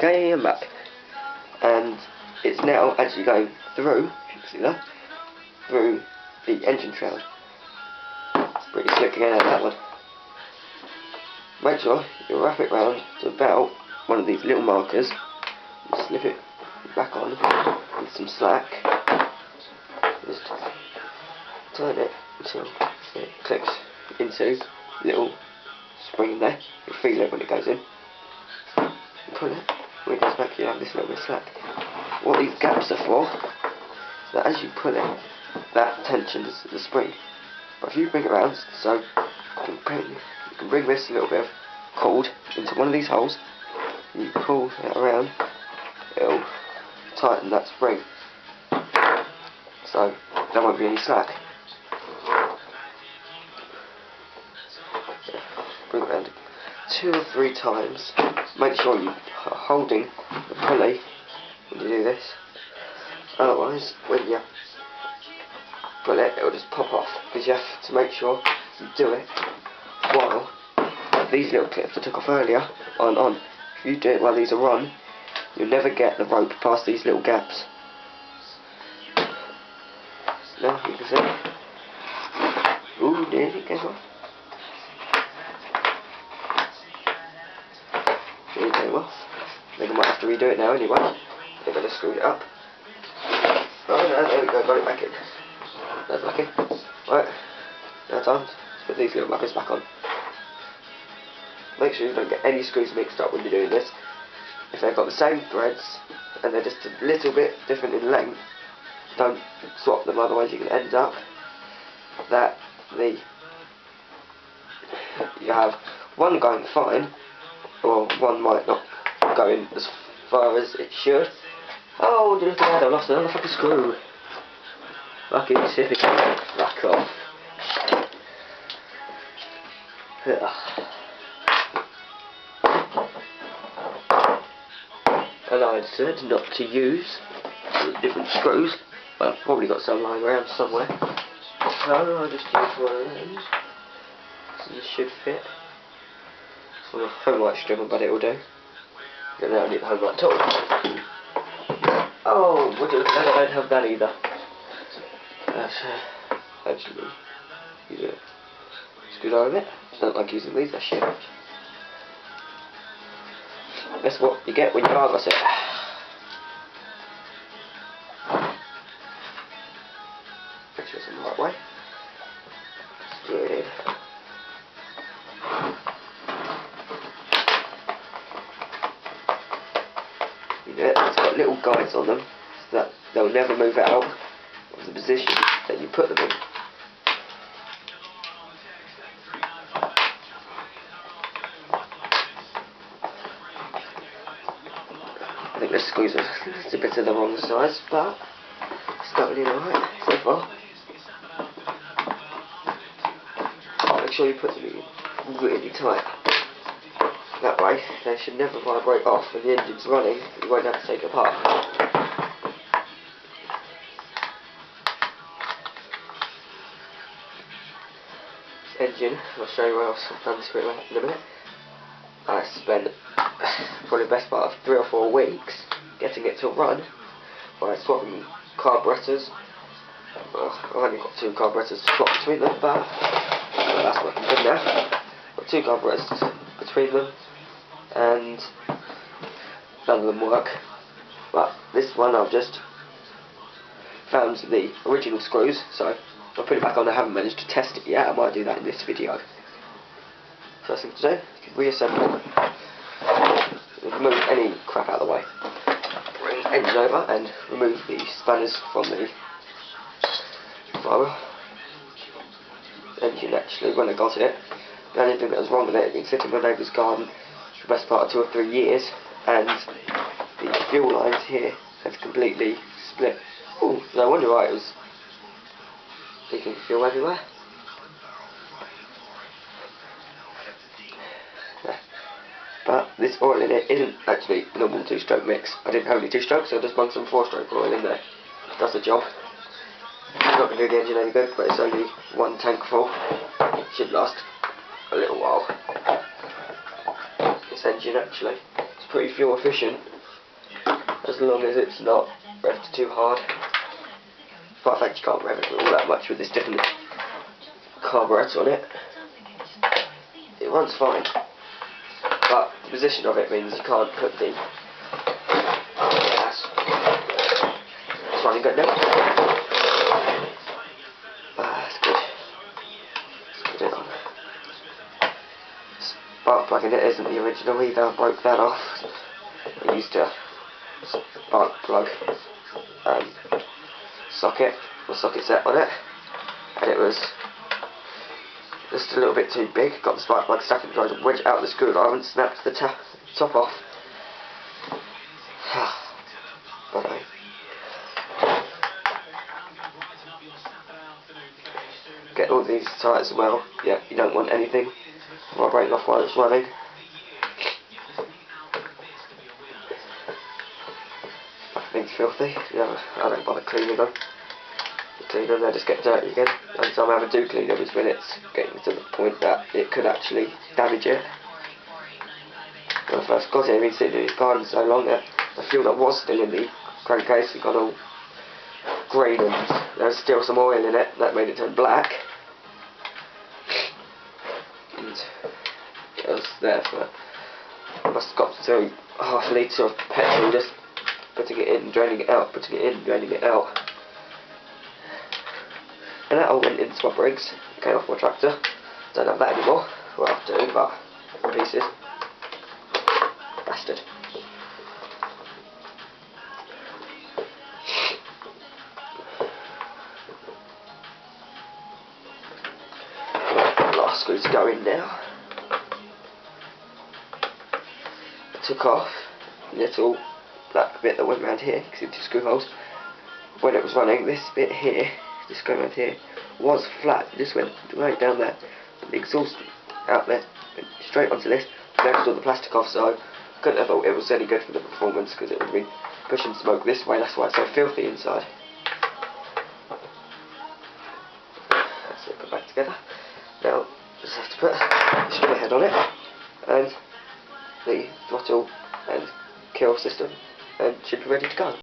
Okay, I'm back. And it's now actually going through, you can see that, through the engine shroud. Pretty slick again out that one. Make sure you wrap it round to about one of these little markers and slip it back on with some slack. Just turn it until it clicks into a little spring in there. You'll feel it when it goes in. Pull it, when it goes back you have this little bit of slack. What these gaps are for, is that as you pull it, that tension is the spring. But if you bring it around, so you can bring this little bit of cord into one of these holes, and you pull it around, it'll tighten that spring. So there won't be any slack. Bring it around 2 or 3 times. Make sure you are holding the pulley when you do this. Otherwise, when you pull it, it'll just pop off. Because you have to make sure you do it while these little clips I took off earlier aren't on. If you do it while these are on, you'll never get the rope past these little gaps. Now you can see. Ooh, nearly came off. Nearly came off. I think I might have to redo it now anyway. I think I just screwed it up. Oh no, there we go, got it back in. That's lucky. Right, now time to put these little markers back on. Make sure you don't get any screws mixed up when you're doing this. If they've got the same threads and they're just a little bit different in length, don't swap them, otherwise you can end up that you have one going fine, or one might not go in as far as it should. Oh, look at that, I lost another fucking screw. Fucking typical. Back off. And I said not to use the different screws. Well, I've probably got some lying around somewhere. So I'll just use one of those. So this should fit. It's on a homelight strimmer, but it'll do. I don't need the homelight tool. Oh, what do you I don't have that either. That's actually use a screwdriver a bit. Don't like using these, they're shit. That's what you get when you argos it. Make sure it's in the right way. Good. You know, it's got little guides on them so that they'll never move out of the position that you put them in. I think the screws are a bit of the wrong size, but it's going in alright so far. Make sure you put them in really tight. That way they should never vibrate off when the engine's running. You won't have to take it apart. This engine, I'll show you where else I've done to it in a minute. I spent probably the best part of 3 or 4 weeks getting it to run by swapping carburetors. Well, I've only got 2 carburetors to swap between them, but that's working good now. Got 2 carburetors between them, and none of them work. But this one I've just found the original screws, so I'll put it back on. I haven't managed to test it yet. I might do that in this video. First thing to do, reassemble. Remove any crap out of the way. Bring the engine over and remove the spanners from the motor. Engine actually, when I got it, the only thing that was wrong with it had been sitting in my neighbour's garden for the best part of 2 or 3 years, and the fuel lines here have completely split. Ooh, no wonder why it was leaking fuel everywhere. But this oil in it isn't actually normal 2-stroke mix. I didn't have any 2-strokes, so I just bunked some 4-stroke oil in there. Does the job. It's not going to do the engine any good, but it's only 1 tank full. It should last a little while. This engine actually, it's pretty fuel efficient, as long as it's not revved too hard. But in fact you can't rev it all that much with this different carburetor on it. It runs fine, but the position of it means you can't put the gas. It's running good now. That's good. Let's put it on. Spark plug in it isn't the original either, I broke that off. I used a spark plug socket set on it, and it was just a little bit too big. Got the spark plug stuck and tried to wedge out the screwdriver and snapped the top off. But get all these tight as well. Yeah, you don't want anything vibrating off while it's running. Things filthy. Yeah, I don't bother cleaning them. Clean them, they just get dirty again. And the time I ever do clean them is when it's getting to the point that it could actually damage it. When I first got it, I've been sitting in the garden so long that the fuel that was still in the crankcase had got all green and there was still some oil in it that made it turn black. And it was there for, I must have got through half a litre of petrol just putting it in, draining it out, putting it in, draining it out. And that all went into my briggs, came off my tractor. Don't have that anymore. Well, I do, but in pieces. Bastard. Last screw to go in now. I took off the little black bit that went around here, because it's two screw holes. When it was running, this bit here, this going around here, was flat. It just went right down there. The exhaust out there, went straight onto this. Next all the plastic off, so I couldn't have thought it was any good for the performance because it would have been pushing smoke this way. That's why it's so filthy inside. That's it, put back together. Now just have to put the strimmer head on it and the throttle and kill system, and should be ready to go.